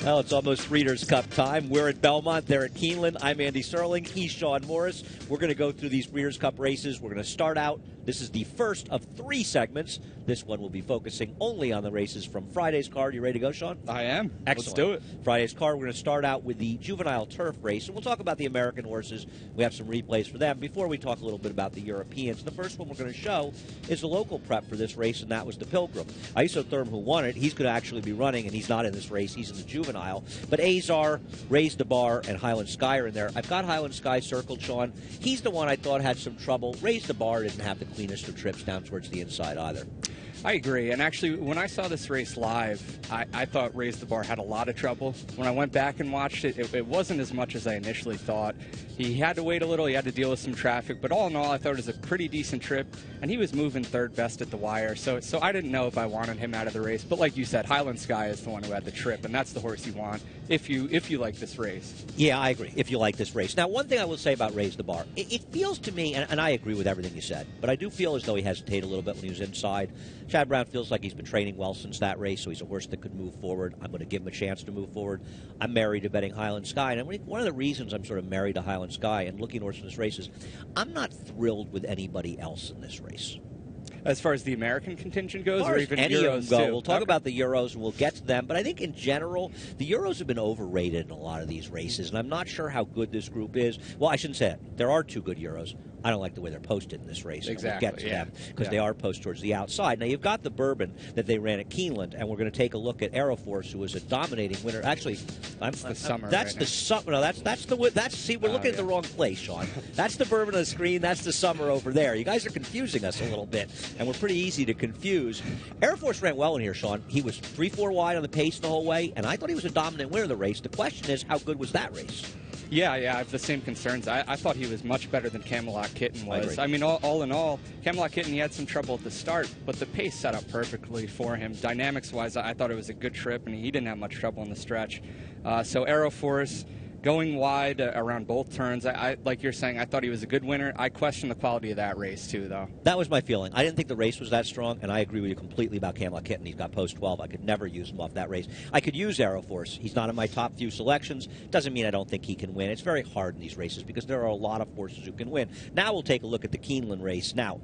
Well, it's almost Breeders' Cup time. We're at Belmont. They're at Keeneland. I'm Andy Serling. He's Sean Morris. We're going to go through these Breeders' Cup races. We're going to start out. This is the first of 3 segments. This one will be focusing only on the races from Friday's card. You ready to go, Sean? I am. Excellent. Let's do it. Friday's card, we're going to start out with the Juvenile Turf race, and we'll talk about the American horses. We have some replays for them before we talk a little bit about the Europeans. The first one we're going to show is the local prep for this race, and that was the Pilgrim. Isotherm, who won it, he's going to actually be running, and he's not in this race. He's in the Juvenile. But Azar, Raise the Bar, and Highland Sky are in there. I've got Highland Sky circled, Sean. He's the one I thought had some trouble. Raise the Bar didn't have the cleanest of trips down towards the inside either. I agree. And actually, when I saw this race live, I thought Raise the Bar had a lot of trouble. When I went back and watched it, it wasn't as much as I initially thought. He had to wait a little. He had to deal with some traffic. But all in all, I thought it was a pretty decent trip. And he was moving third best at the wire. So I didn't know if I wanted him out of the race. But like you said, Highland Sky is the one who had the trip. And that's the horse you want if you like this race. Yeah, I agree, if you like this race. Now, one thing I will say about Raise the Bar, it feels to me, and I agree with everything you said, but I do feel as though he hesitated a little bit when he was inside. Chad Brown feels like he's been training well since that race, so he's a horse that could move forward. I'm going to give him a chance to move forward. I'm married to betting Highland Sky, and one of the reasons I'm sort of married to Highland Sky and looking towards this race is I'm not thrilled with anybody else in this race. As far as the American contingent goes, or even any Euros of them go. too. We'll talk about the Euros, and we'll get to them. But I think in general, the Euros have been overrated in a lot of these races, and I'm not sure how good this group is. Well, I shouldn't say it. There are 2 good Euros. I don't like the way they're posted in this race. Exactly. We'll get to them because they are posted towards the outside. Now, you've got the Bourbon that they ran at Keeneland, and we're going to take a look at Aeroforce, who was a dominating winner. Actually, that's the summer. That's right the summer. No, that's see, we're looking at the wrong place, Sean. That's the Bourbon on the screen. That's the summer over there. You guys are confusing us a little bit, and we're pretty easy to confuse. Aeroforce ran well in here, Sean. He was 3-4 wide on the pace the whole way, and I thought he was a dominant winner of the race. The question is, how good was that race? Yeah, I have the same concerns. I thought he was much better than Camelot Kitten was. I mean, all in all, Camelot Kitten, he had some trouble at the start, but the pace set up perfectly for him. Dynamics-wise, I thought it was a good trip, and he didn't have much trouble in the stretch. So Aeroforce, going wide around both turns, I like you're saying, I thought he was a good winner. I question the quality of that race, too, though. That was my feeling. I didn't think the race was that strong, and I agree with you completely about Camelot Kitten. He's got post 12. I could never use him off that race. I could use Aeroforce. He's not in my top few selections. Doesn't mean I don't think he can win. It's very hard in these races because there are a lot of horses who can win. Now we'll take a look at the Keeneland race. Now,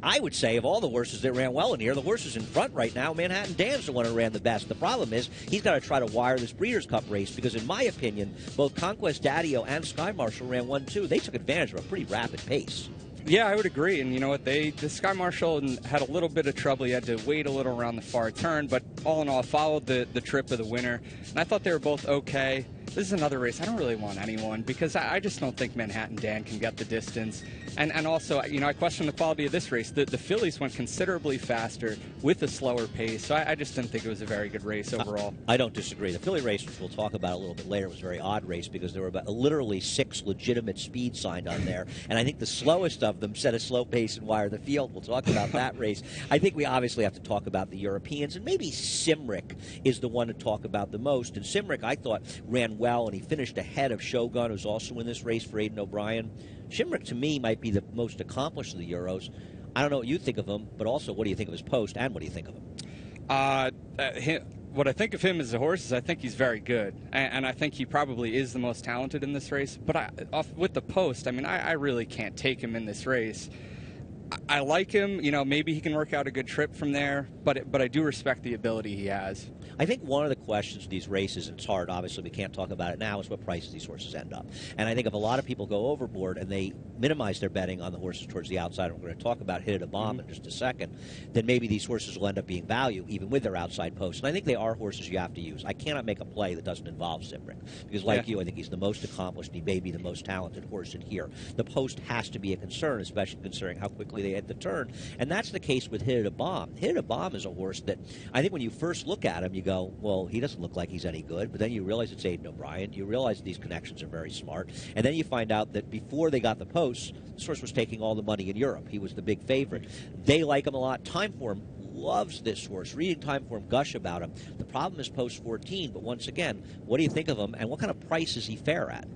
I would say of all the horses that ran well in here, the horses in front right now, Manhattan Dan's the one who ran the best. The problem is he's got to try to wire this Breeders' Cup race because, in my opinion, both Conquest Daddio and Sky Marshal ran 1-2. They took advantage of a pretty rapid pace. Yeah, I would agree. And you know what? The Sky Marshal had a little bit of trouble. He had to wait a little around the far turn, but all in all, followed the trip of the winner. And I thought they were both okay. This is another race I don't really want anyone because I just don't think Manhattan Dan can get the distance. And also, you know, I question the quality of this race. The Fillies went considerably faster with a slower pace, so I just didn't think it was a very good race overall. I don't disagree. The Philly race, which we'll talk about a little bit later, was a very odd race because there were about literally 6 legitimate speeds signed on there, and I think the slowest of them set a slow pace and wired the field. We'll talk about that race. I think we obviously have to talk about the Europeans, and maybe Simric is the one to talk about the most. And Simric, I thought, ran well, and he finished ahead of Shogun, who's also in this race for Aidan O'Brien. Shimrick, to me, might be the most accomplished of the Euros. I don't know what you think of him, but also what do you think of his post, and what do you think of him? What I think of him as a horse is I think he's very good, and I think he probably is the most talented in this race. But with the post, I mean, I really can't take him in this race. I like him. You know, maybe he can work out a good trip from there, but I do respect the ability he has. I think one of the questions of these races, and it's hard, obviously we can't talk about it now, is what prices these horses end up. And I think if a lot of people go overboard and they minimize their betting on the horses towards the outside, and we're going to talk about Hit It a Bomb in just a second, then maybe these horses will end up being value, even with their outside posts. And I think they are horses you have to use. I cannot make a play that doesn't involve Simric, because like you, I think he's the most accomplished, and he may be the most talented horse in here. The post has to be a concern, especially considering how quickly they hit the turn. And that's the case with Hit It a Bomb. Hit It a Bomb is a horse that I think when you first look at him, you go, well, he doesn't look like he's any good. But then you realize it's Aidan O'Brien. You realize these connections are very smart. And then you find out that before they got the posts, this horse was taking all the money in Europe. He was the big favorite. They like him a lot. Timeform loves this horse. Reading Timeform gush about him. The problem is post 14. But once again, what do you think of him? And what kind of price is he fair at?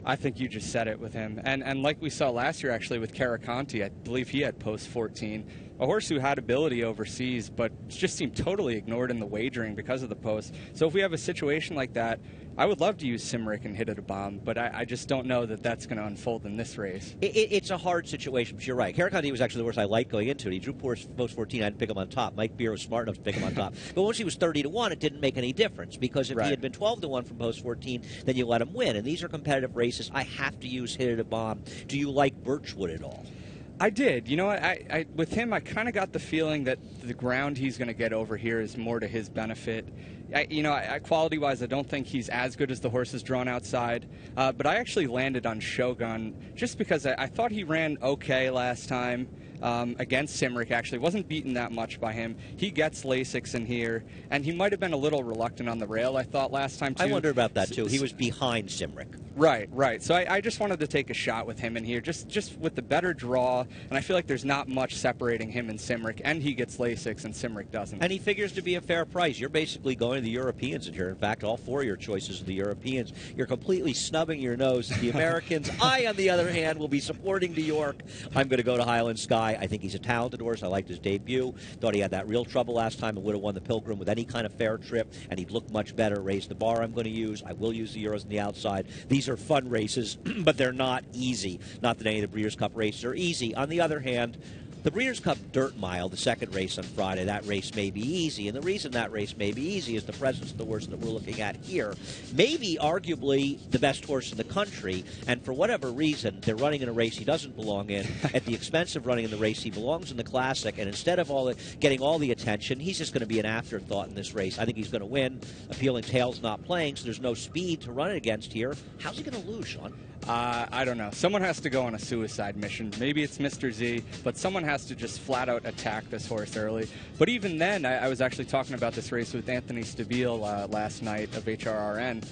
I think you just said it with him. And like we saw last year, actually, with Caraconti, I believe he had post 14. a horse who had ability overseas, but just seemed totally ignored in the wagering because of the post. So if we have a situation like that, I would love to use Simric and Hit It a Bomb, but I just don't know that that's going to unfold in this race. It's a hard situation, but you're right. Caracandi was actually the horse I liked going into it. He drew post 14. I didn't pick him on top. Mike Beer was smart enough to pick him on top. But once he was 30-1, it didn't make any difference, because if he had been 12-1 from post 14, then you let him win. And these are competitive races. I have to use Hit It a Bomb. Do you like Birchwood at all? I did. You know what? I with him, I kind of got the feeling that the ground he's going to get over here is more to his benefit. Quality-wise, I don't think he's as good as the horses drawn outside. But I actually landed on Shogun just because I thought he ran okay last time. Against Simric, actually. Wasn't beaten that much by him. He gets Lasix in here, and he might have been a little reluctant on the rail, I thought, last time, too. I wonder about that, too. He was behind Simric. Right. So I just wanted to take a shot with him in here, just with the better draw, and I feel like there's not much separating him and Simric, and he gets Lasix, and Simric doesn't. And he figures to be a fair price. You're basically going to the Europeans in here. In fact, all four of your choices are the Europeans. You're completely snubbing your nose at the Americans. I, on the other hand, will be supporting New York. I'm going to go to Highland Sky. I think he's a talented horse. I liked his debut. Thought he had that real trouble last time and would have won the Pilgrim with any kind of fair trip, and he'd look much better. Raised the bar I'm going to use. I will use the Euros on the outside. These are fun races, but they're not easy. Not that any of the Breeders' Cup races are easy. On the other hand, the Breeders' Cup Dirt Mile, the second race on Friday, that race may be easy. And the reason that race may be easy is the presence of the horse that we're looking at here. Maybe arguably the best horse in the country, and for whatever reason, they're running in a race he doesn't belong in at the expense of running in the race he belongs in, the Classic, and instead of getting all the attention, he's just going to be an afterthought in this race. I think he's going to win. Appealing Tail's not playing, so there's no speed to run it against here. How's he going to lose, Sean? I don't know. Someone has to go on a suicide mission. Maybe it's Mr. Z, but someone has to just flat out attack this horse early. But even then, I was actually talking about this race with Anthony Stabile last night of HRRN,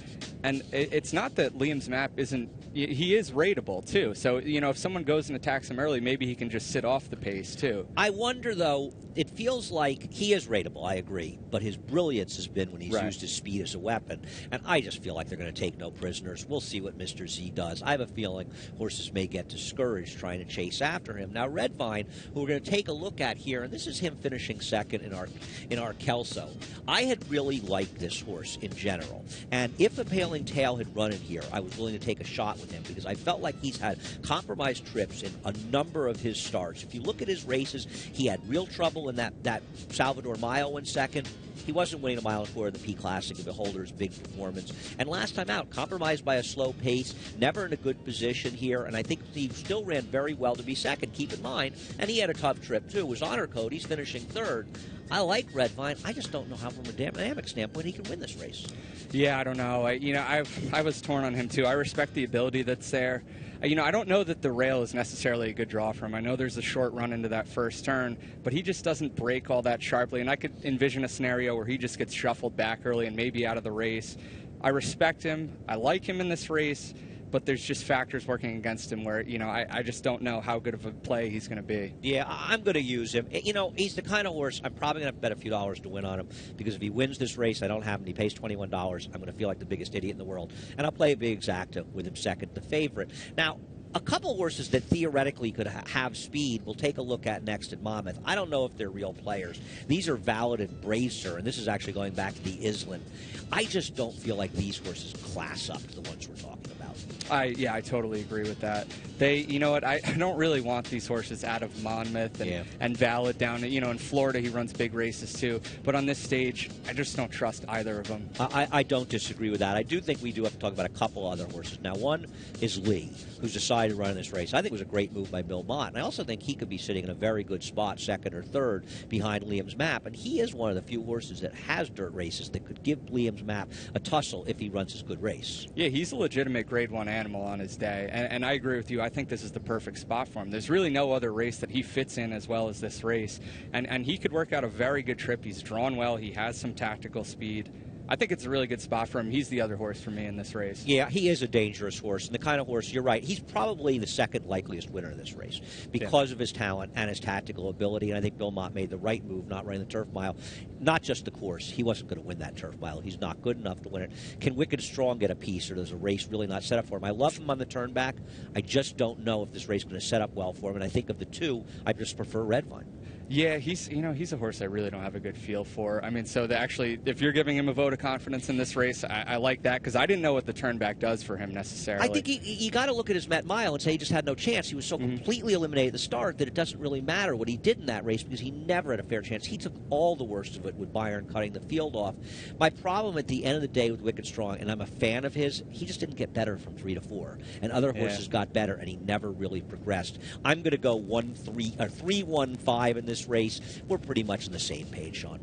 and it's not that Liam's Map isn't. He is rateable, too. So, if someone goes and attacks him early, maybe he can just sit off the pace, too. I wonder, though, it feels like he is rateable, I agree, but his brilliance has been when he's used his speed as a weapon. And I just feel like they're going to take no prisoners. We'll see what Mr. Z does. I have a feeling horses may get discouraged trying to chase after him. Now, Redvine, who we're going to take a look at here, and this is him finishing second in our Kelso. I had really liked this horse in general. And if the Paling Tail had run in here, I was willing to take a shot with him because I felt like he's had compromised trips in a number of his starts. If you look at his races, he had real trouble in that Salvador Mile in second. He wasn't winning a mile and 4 of the P Classic, a Beholder's big performance. And last time out, compromised by a slow pace, never in a good position here, and I think he still ran very well to be second, keep in mind. And he had a tough trip, too. It was Honor Code. He's finishing third. I like Redvine. I just don't know how, from a dynamic standpoint, he can win this race. Yeah, I don't know. I was torn on him, too. I respect the ability that's there. I don't know that the rail is necessarily a good draw for him. I know there's a short run into that first turn, but he just doesn't break all that sharply, and I could envision a scenario where he just gets shuffled back early and maybe out of the race. I respect him. I like him in this race, but there's just factors working against him where, I just don't know how good of a play he's going to be. Yeah, I'm going to use him. He's the kind of horse I'm probably going to bet a few dollars to win on him because if he wins this race, I don't have him. He pays $21. I'm going to feel like the biggest idiot in the world. And I'll play a big exacta with him second, the favorite. Now, a couple horses that theoretically could have speed we'll take a look at next at Monmouth. I don't know if they're real players. These are Valid and Bracer, and this is actually going back to the Island. I just don't feel like these horses class up to the ones we're talking about. I totally agree with that. I don't really want these horses out of Monmouth and Valid down. In Florida he runs big races too. But on this stage, I just don't trust either of them. I don't disagree with that. I do think we do have to talk about a couple other horses. Now, one is Lee, who's decided to run in this race. I think it was a great move by Bill Mott. And I also think he could be sitting in a very good spot, second or third, behind Liam's Map. And he is one of the few horses that has dirt races that could give Liam's Map a tussle if he runs his good race. Yeah, he's a legitimate Grade 1 animal on his day. And I agree with you. I think this is the perfect spot for him. There's really no other race that he fits in as well as this race. And he could work out a very good trip. He's drawn well. He has some tactical speed. I think it's a really good spot for him. He's the other horse for me in this race. Yeah, he is a dangerous horse, and the kind of horse, you're right, he's probably the second likeliest winner of this race because of his talent and his tactical ability, and I think Bill Mott made the right move not running the Turf Mile. Not just the course. He wasn't going to win that Turf Mile. He's not good enough to win it. Can Wicked Strong get a piece, or does a race really not set up for him? I love him on the turn back. I just don't know if this race is going to set up well for him, and I think of the two, I just prefer Redvine. Yeah, he's a horse I really don't have a good feel for. I mean, so actually, if you're giving him a vote of confidence in this race, I like that because I didn't know what the turnback does for him necessarily. I think you got to look at his Met Mile and say he just had no chance. He was so completely eliminated at the start that it doesn't really matter what he did in that race because he never had a fair chance. He took all the worst of it with Byron cutting the field off. My problem at the end of the day with Wicked Strong, and I'm a fan of his, he just didn't get better from 3 to 4, and other horses got better, and he never really progressed. I'm going to go 3-1-5 in this race. We're pretty much on the same page, Sean.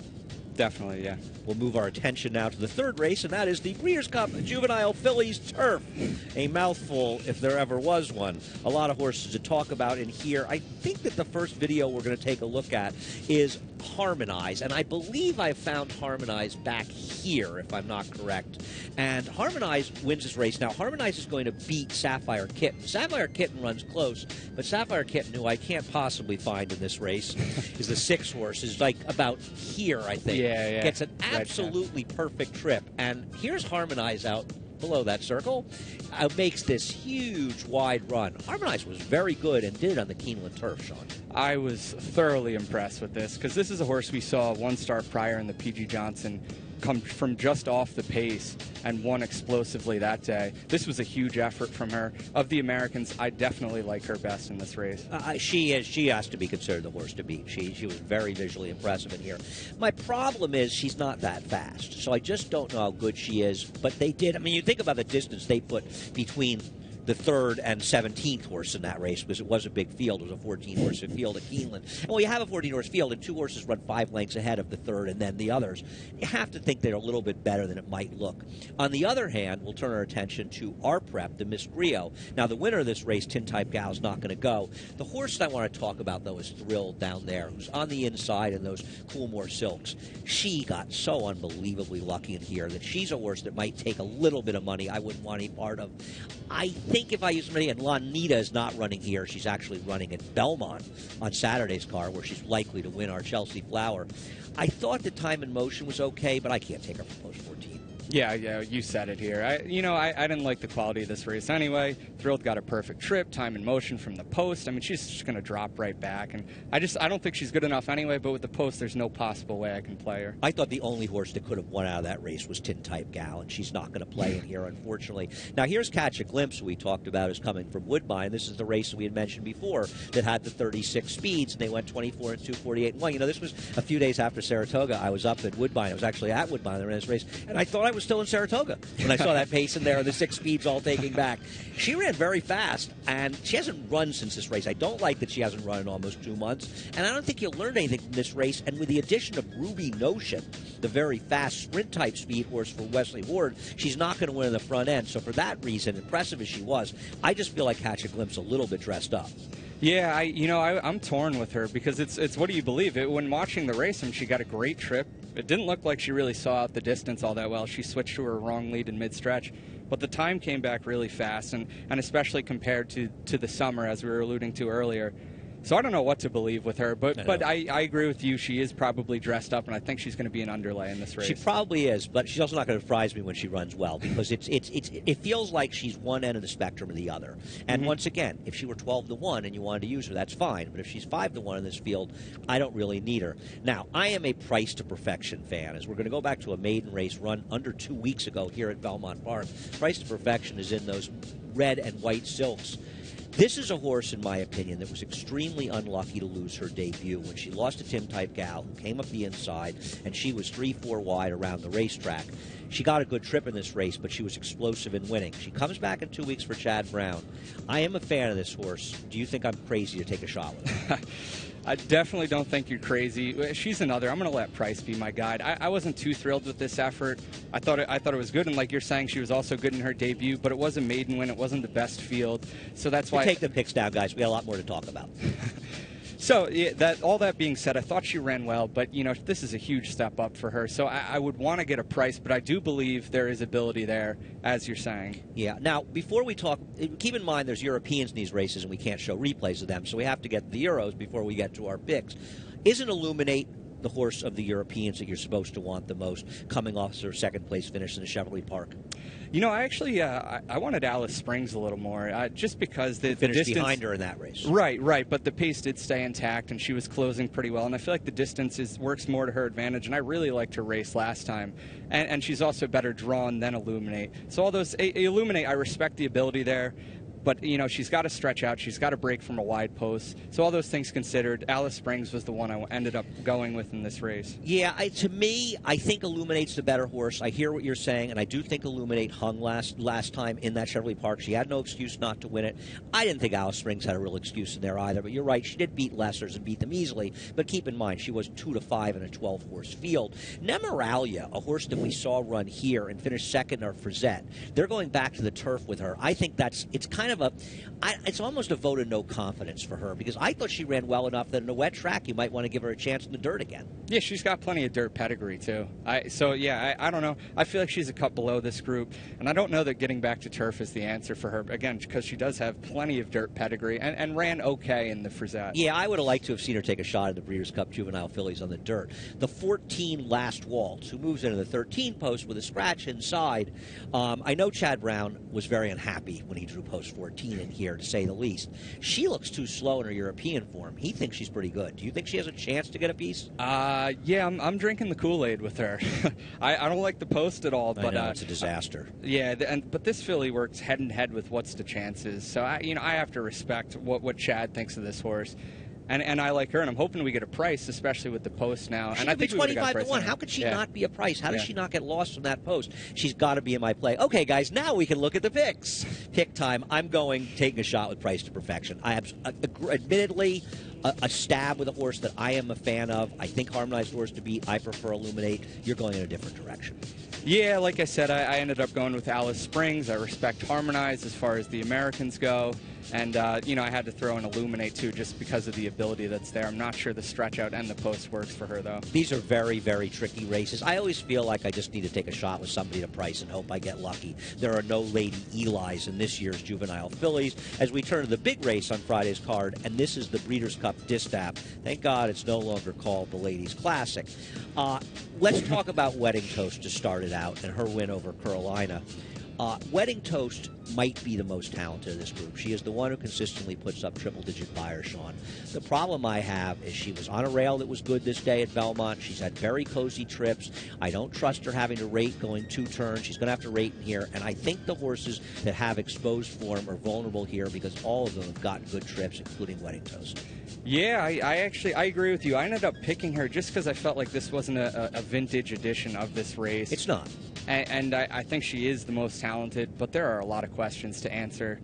Definitely, yeah. We'll move our attention now to the third race, and that is the Breeders' Cup Juvenile Fillies Turf. A mouthful, if there ever was one. A lot of horses to talk about in here. I think that the first video we're going to take a look at is Harmonize, and I believe I found Harmonize back here, if I'm not correct. And Harmonize wins this race. Now, Harmonize is going to beat Sapphire Kitten. Sapphire Kitten runs close, but Sapphire Kitten, who I can't possibly find in this race, is the 6 horse, is like about here, I think. Yeah. Gets an absolutely perfect trip. And here's Harmonize out below that circle. Makes this huge, wide run. Harmonize was very good and did it on the Keeneland Turf, Sean. I was thoroughly impressed with this because this is a horse we saw 1 start prior in the P.G. Johnson come from just off the pace and won explosively that day. This was a huge effort from her. Of the Americans, I definitely like her best in this race. She has to be considered the horse to beat. She was very visually impressive in here. My problem is she's not that fast, so I just don't know how good she is. But they did. I mean, you think about the distance they put between the 3rd and 17th horse in that race because it was a big field. It was a 14-horse field at Keeneland. And when you have a 14-horse field and 2 horses run 5 lengths ahead of the 3rd and then the others, you have to think they're a little bit better than it might look. On the other hand, we'll turn our attention to our prep, the Miss Griot. Now, the winner of this race, Tintype Gal, is not going to go. The horse that I want to talk about, though, is Thrill down there, who's on the inside in those Coolmore Silks. She got so unbelievably lucky in here that she's a horse that might take a little bit of money I wouldn't want any part of. I think if I use money, and Lanita is not running here, she's actually running at Belmont on Saturday's car, where she's likely to win our Chelsea Flower. I thought the Time in Motion was okay, but I can't take her from post 14. Yeah, you said it here. I didn't like the quality of this race anyway. Thrilled got a perfect trip, Time in Motion from the post. I mean, she's just going to drop right back, and I don't think she's good enough anyway, but with the post, there's no possible way I can play her. I thought the only horse that could have won out of that race was Tintype Gal, and she's not going to play in here, unfortunately. Now, here's Catch a Glimpse, who we talked about is coming from Woodbine. This is the race that we had mentioned before that had the 36 speeds, and they went 24 and 2, 48 and 1. You know, this was a few days after Saratoga. I was up at Woodbine. I was actually at Woodbine in this race, and I thought I was still in Saratoga when I saw that pace in there and the 6 speeds all taking back. She ran very fast, and she hasn't run since this race. I don't like that she hasn't run in almost 2 months, and I don't think you'll learn anything from this race. And with the addition of Ruby Notion, the very fast sprint-type speed horse for Wesley Ward, she's not going to win in the front end. So for that reason, impressive as she was, I just feel like Catch a Glimpse a little bit dressed up. Yeah, I'm torn with her because it's what do you believe? When watching the race, she got a great trip. It didn't look like she really saw out the distance all that well. She switched to her wrong lead in mid-stretch. But the time came back really fast, and especially compared to the summer, as we were alluding to earlier. So I don't know what to believe with her, but I agree with you. She is probably dressed up, and I think she's going to be an underlay in this race. She probably is, but she's also not going to surprise me when she runs well because it feels like she's one end of the spectrum or the other. And once again, if she were 12-1 and you wanted to use her, that's fine. But if she's 5-1 in this field, I don't really need her. Now, I am a Price to Perfection fan, as we're going to go back to a maiden race run under 2 weeks ago here at Belmont Park. Price to Perfection is in those red and white silks. This is a horse, in my opinion, that was extremely unlucky to lose her debut when she lost to Tintype Gal, who came up the inside, and she was 3-4 wide around the racetrack. She got a good trip in this race, but she was explosive in winning. She comes back in 2 weeks for Chad Brown. I am a fan of this horse. Do you think I'm crazy to take a shot with her? I definitely don't think you're crazy. She's another. I'm going to let Price be my guide. I wasn't too thrilled with this effort. I thought it was good, and like you're saying, she was also good in her debut, but it was a maiden win. It wasn't the best field, so that's why. Take the picks down, guys. We got a lot more to talk about. So, yeah, all that being said, I thought she ran well, but, this is a huge step up for her. So I would want to get a Price, but I do believe there is ability there, as you're saying. Yeah. Now, before we talk, keep in mind there's Europeans in these races, and we can't show replays of them, so we have to get the Euros before we get to our picks. Isn't Illuminate the horse of the Europeans that you're supposed to want the most, coming off her second place finish in the Chevrolet Park? You know, I actually I wanted Alice Springs a little more, just because the finished distance behind her in that race. Right, but the pace did stay intact, and she was closing pretty well. And I feel like the distance works more to her advantage, and I really liked her race last time. And she's also better drawn than Illuminate. So all those Illuminate, I respect the ability there. But, you know, she's got to stretch out. She's got to break from a wide post. So all those things considered, Alice Springs was the one I ended up going with in this race. Yeah, to me, I think Illuminate's the better horse. I hear what you're saying, and I do think Illuminate hung last time in that Chevrolet Park. She had no excuse not to win it. I didn't think Alice Springs had a real excuse in there either. But you're right, she did beat Lessers and beat them easily. But keep in mind, she was 2-5 in a 12-horse field. Nemeralia, a horse that we saw run here and finish second in our Frizette, they're going back to the turf with her. I think it's kind of it's almost a vote of no confidence for her, because I thought she ran well enough that in a wet track you might want to give her a chance in the dirt again. Yeah, she's got plenty of dirt pedigree too. I don't know. I feel like she's a cut below this group, and I don't know that getting back to turf is the answer for her, again, because she does have plenty of dirt pedigree and ran okay in the Frizette. Yeah, I would have liked to have seen her take a shot at the Breeders' Cup Juvenile Fillies on the dirt. The 14 Last Waltz, who moves into the 13 post with a scratch inside. I know Chad Brown was very unhappy when he drew post 14 in here, to say the least. She looks too slow in her European form. He thinks she's pretty good. Do you think she has a chance to get a piece? Yeah, I'm drinking the Kool-Aid with her. I don't like the post at all, but I know, it's a disaster. Yeah, but this filly works head and head with what's the chances. So I have to respect what Chad thinks of this horse. And I like her, and I'm hoping we get a price, especially with the post now. She and I could be think 25-1. How could she not be a price? How does she not get lost from that post? She's got to be in my play. Okay, guys, now we can look at the picks. Pick time. I'm taking a shot with Price to Perfection. I have, admittedly, a stab with a horse that I am a fan of. I think Harmonized horse to beat. I prefer Illuminate. You're going in a different direction. Yeah, like I said, I ended up going with Alice Springs. I respect Harmonized as far as the Americans go. And, I had to throw in Illuminate, too, just because of the ability that's there. I'm not sure the stretch out and the post works for her, though. These are very, very tricky races. I always feel like I just need to take a shot with somebody to Price and hope I get lucky. There are no Lady Elis in this year's Juvenile Fillies. As we turn to the big race on Friday's card, and this is the Breeders' Cup Distaff. Thank God it's no longer called the Ladies' Classic. Let's talk about Wedding Toast to start it out and her win over Carolina. Wedding Toast might be the most talented of this group. She is the one who consistently puts up triple-digit buyers, Sean. The problem I have is she was on a rail that was good this day at Belmont. She's had very cozy trips. I don't trust her having to rate going 2 turns. She's going to have to rate in here, and I think the horses that have exposed form are vulnerable here because all of them have gotten good trips, including Wedding Toast. Yeah, I agree with you. I ended up picking her just because I felt like this wasn't a vintage edition of this race. It's not. And I think she is the most talented, but there are a lot of questions to answer.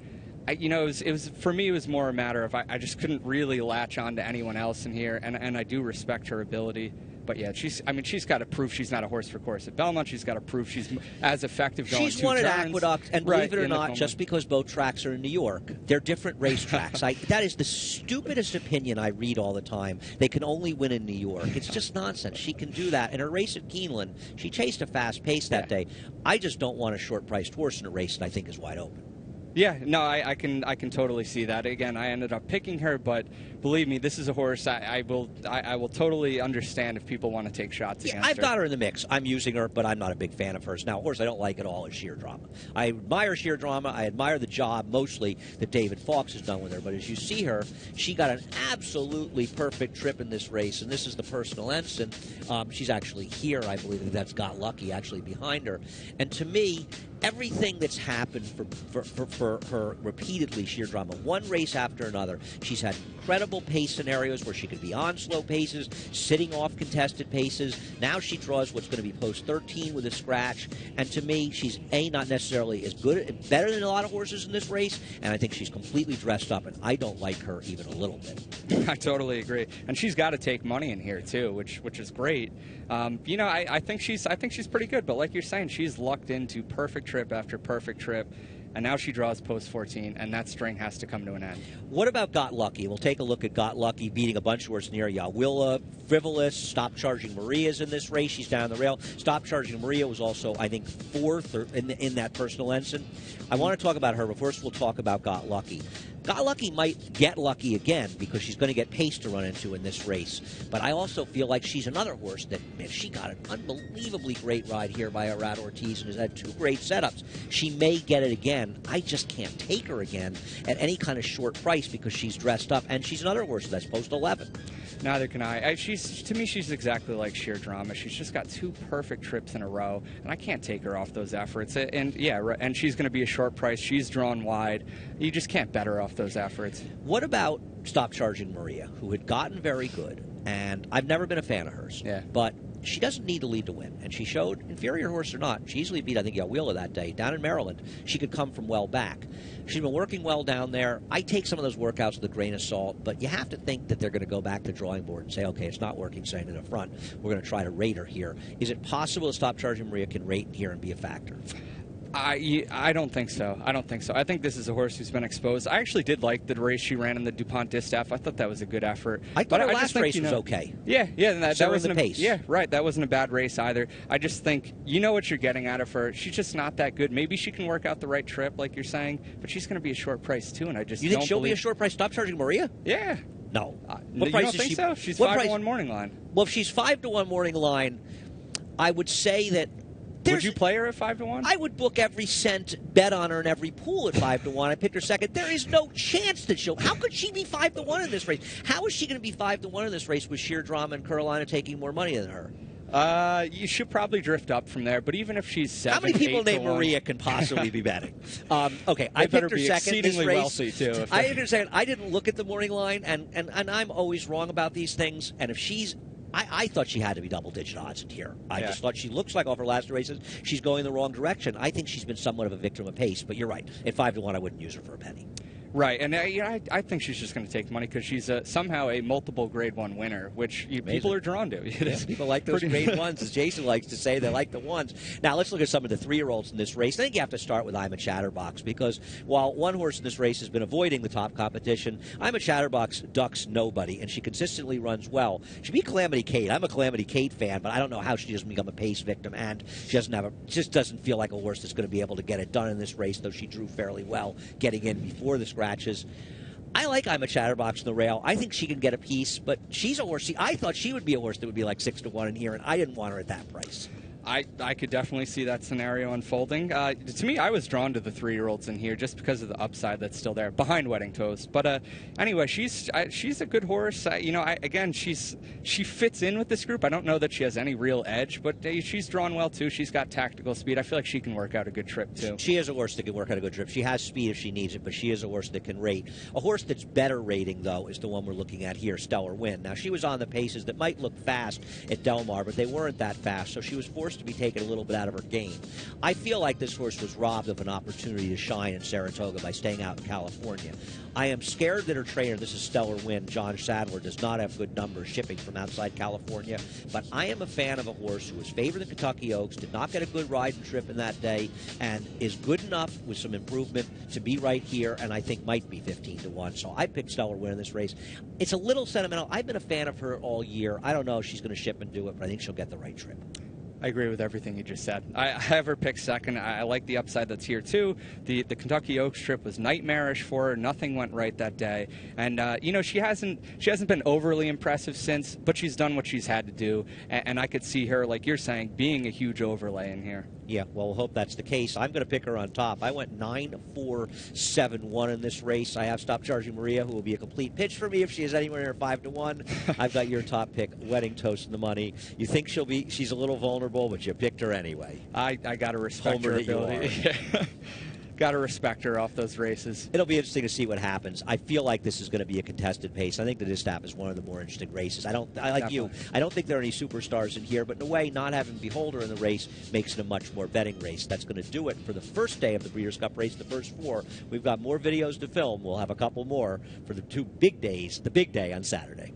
It was for me, it was more a matter of I just couldn't really latch on to anyone else in here, and I do respect her ability. But yeah, she's got to prove she's not a horse for course at Belmont. She's got to prove she's as effective going 2 turns. She's won at Aqueduct, and believe it or not, just because both tracks are in New York, they're different racetracks. That is the stupidest opinion I read all the time. They can only win in New York. It's just nonsense. She can do that. In her race at Keeneland, she chased a fast pace that day. I just don't want a short-priced horse in a race that I think is wide open. Yeah, no, I can totally see that. Again, I ended up picking her, but believe me, this is a horse I will totally understand if people want to take shots against her. I've got her in the mix. I'm using her, but I'm not a big fan of hers. Now, a horse I don't like at all is Sheer Drama. I admire Sheer Drama. I admire the job, mostly, that David Fawkes has done with her. But as you see her, she got an absolutely perfect trip in this race, and this is the personal ensign. She's actually here, I believe. That's Got Lucky, actually, behind her. And to me, everything that's happened for her repeatedly, Sheer Drama, one race after another, she's had incredible pace scenarios where she could be on slow paces, sitting off contested paces. Now she draws what's going to be post 13 with a scratch. And to me, she's not necessarily as good, better than a lot of horses in this race. And I think she's completely dressed up, and I don't like her even a little bit. I totally agree. And she's got to take money in here too, which is great. I think she's pretty good. But like you're saying, she's lucked into perfect trip after perfect trip. And now she draws post 14, and that string has to come to an end. What about Got Lucky? We'll take a look at Got Lucky beating a bunch of horses near Yawilla, Frivolous, Stop Charging Maria's in this race. She's down the rail. Stop Charging Maria was also, I think, 4th in that personal ensign. I want to talk about her, but first we'll talk about Got Lucky. Got Lucky might get lucky again because she's going to get pace to run into in this race. But I also feel like she's another horse that, man, she got an unbelievably great ride here by Arad Ortiz and has had 2 great setups. She may get it again. I just can't take her again at any kind of short price because she's dressed up, and she's another horse that's post 11. Neither can I. To me, she's exactly like Sheer Drama. She's just got 2 perfect trips in a row, and I can't take her off those efforts. And yeah, and she's going to be a short price. She's drawn wide. You just can't bet her off those efforts. What about Stop Charging Maria, who had gotten very good, and I've never been a fan of hers. Yeah. But she doesn't need to lead to win, and she showed, inferior horse or not, she easily beat, I think, Wheeler that day. Down in Maryland, she could come from well back. She's been working well down there. I take some of those workouts with a grain of salt, but you have to think that they're going to go back to the drawing board and say, okay, it's not working, saying to the front. We're going to try to rate her here. Is it possible to Stop Charging Maria can rate here and be a factor? I don't think so. I don't think so. I think this is a horse who's been exposed. I actually did like the race she ran in the DuPont Distaff. I thought that was a good effort. I thought her last race was okay. Yeah, that wasn't the pace. Yeah, right. That wasn't a bad race either. I just think you know what you're getting out of her. She's just not that good. Maybe she can work out the right trip, like you're saying, but she's going to be a short price too. And I just you think she'll be a short price? Stop Charging Maria? Yeah. No. What price is she? So? She's 5-to-1 morning line. Well, if she's 5-to-1 morning line, I would say that. Would you play her at 5-to-1? I would book every cent, bet on her in every pool at 5-to-1. I picked her second. There is no chance that she'll. How could she be 5-to-1 in this race? How is she going to be 5-to-1 in this race with Sheer Drama and Carolina taking more money than her? You should probably drift up from there. But even if she's 7, how many people named 8-to-1? Maria can possibly be betting? Okay, I better picked her be second in this exceedingly race. Wealthy too. I understand. I didn't look at the morning line, and I'm always wrong about these things. And if she's I thought she had to be double-digit odds in here. I just thought she looks like off her last races, she's going the wrong direction. I think she's been somewhat of a victim of pace, but you're right. At 5-to-1, I wouldn't use her for a penny. Right, and I think she's just going to take money because she's somehow a multiple Grade 1 winner, which people are drawn to. Yeah, people like those Grade 1s, as Jason likes to say. They like the ones. Now, let's look at some of the 3-year-olds in this race. I think you have to start with I'm a Chatterbox because while one horse in this race has been avoiding the top competition, I'm a Chatterbox ducks nobody, and she consistently runs well. She beat Calamity Kate. I'm a Calamity Kate fan, but I don't know how she doesn't become a pace victim, and she just doesn't feel like a horse that's going to be able to get it done in this race, though she drew fairly well getting in before the scratches. I like I'm a Chatterbox in the rail. I think she can get a piece, but she's a horse. I thought she would be a horse that would be like 6-to-1 in here, and I didn't want her at that price. I could definitely see that scenario unfolding. To me, I was drawn to the 3-year-olds in here just because of the upside that's still there behind Wedding Toast. But anyway, she's a good horse. She fits in with this group. I don't know that she has any real edge, but she's drawn well too. She's got tactical speed. I feel like she can work out a good trip too. She is a horse that can work out a good trip. She has speed if she needs it, but she is a horse that can rate. A horse that's better rating, though, is the one we're looking at here, Stellar Wind. Now, she was on the paces that might look fast at Del Mar, but they weren't that fast, so she was forced to be taken a little bit out of her game. I feel like this horse was robbed of an opportunity to shine in Saratoga by staying out in California. I am scared that her trainer, this is Stellar Wind, John Sadler, does not have good numbers shipping from outside California, but I am a fan of a horse who was favored in Kentucky Oaks, did not get a good ride and trip in that day, and is good enough with some improvement to be right here, and I think might be 15-to-1. So I picked Stellar Wind in this race. It's a little sentimental. I've been a fan of her all year. I don't know if she's going to ship and do it, but I think she'll get the right trip. I agree with everything you just said. I have her picked second. I like the upside that's here, too. The Kentucky Oaks trip was nightmarish for her. Nothing went right that day. And, she hasn't been overly impressive since, but she's done what she's had to do. And I could see her, like you're saying, being a huge overlay in here. Yeah, well, we'll hope that's the case. I'm going to pick her on top. I went 9-4-7-1 in this race. I have Stop Charging Maria, who will be a complete pitch for me if she is anywhere near 5-to-1. I've got your top pick, Wedding Toast in the money. You think she's a little vulnerable, but you picked her anyway. I got to respect her ability. Got to respect her off those races. It'll be interesting to see what happens. I feel like this is going to be a contested pace. I think the Distaff is one of the more interesting races. I like Definitely. you. I don't think there are any superstars in here, but in a way, not having Beholder in the race makes it a much more betting race. That's going to do it for the first day of the Breeders' Cup race, the first 4. We've got more videos to film. We'll have a couple more for the 2 big days, the big day on Saturday.